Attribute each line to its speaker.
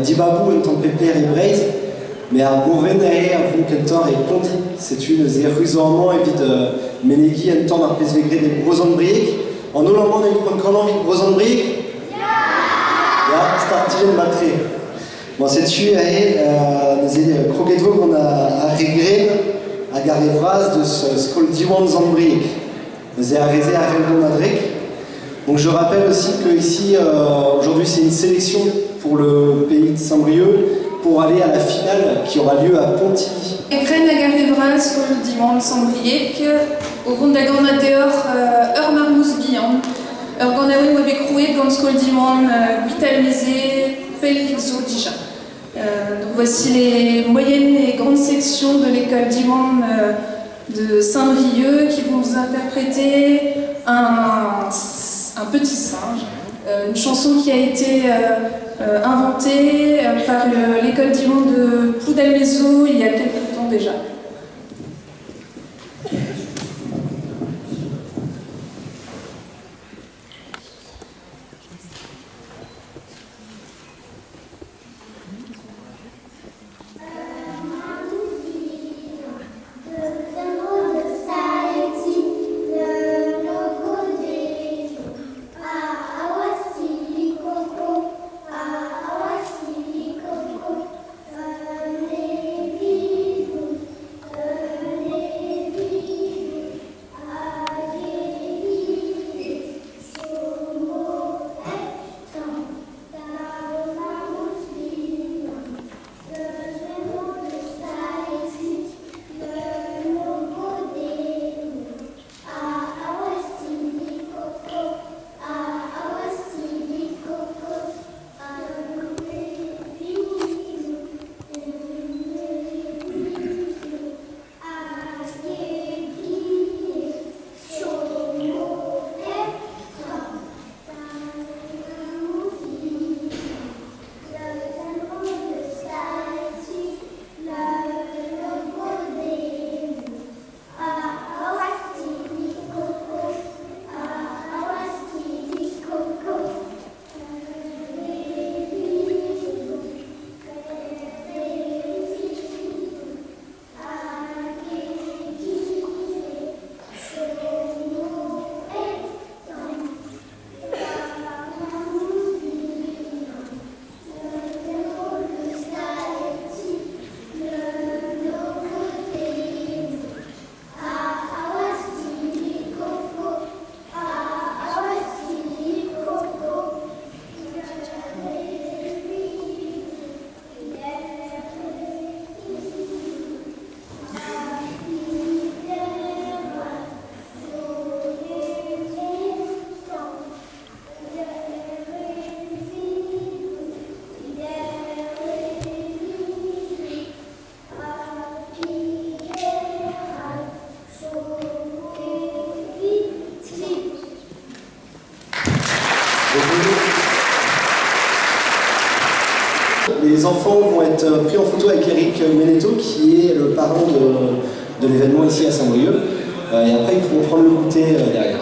Speaker 1: Dibabou en tant que pépère et braise, mais à Bourvenae, à Vunkentor et Ponti, c'est une des rusorments et puis de Menegui en tant d'arpès végré des brosonbriques. En Hollande, on a une grande colonne de brosonbriques. Ja, startigen batterie. Bon, c'est-tu des croquettes qu'on a régré à Garevras de ce qu'on dit Zambrik. Nous avons arrêté à Rendon-Adrec. Donc je rappelle aussi qu'ici, aujourd'hui, c'est une sélection pour le pays de Saint-Brieuc pour aller à la finale qui aura lieu à Pontivy.
Speaker 2: Ekren a Garevras sur le dimanche Saint-Brieuc, au Vondagornateur Marmous Bihan. Ganaoui Mobekroué, Ganskol Diman, Vitalmisé, Pelvixo Dija. Donc voici les moyennes et grandes sections de l'école d'Iman de Saint-Brieuc qui vont vous interpréter un petit singe, une chanson qui a été inventée par l'école d'Iman de Ploudalmézo il y a quelques temps déjà.
Speaker 1: Les enfants vont être pris en photo avec Eric Menetto, qui est le parent de l'événement ici à Saint-Brieuc. Et après, ils pourront prendre le goûter derrière.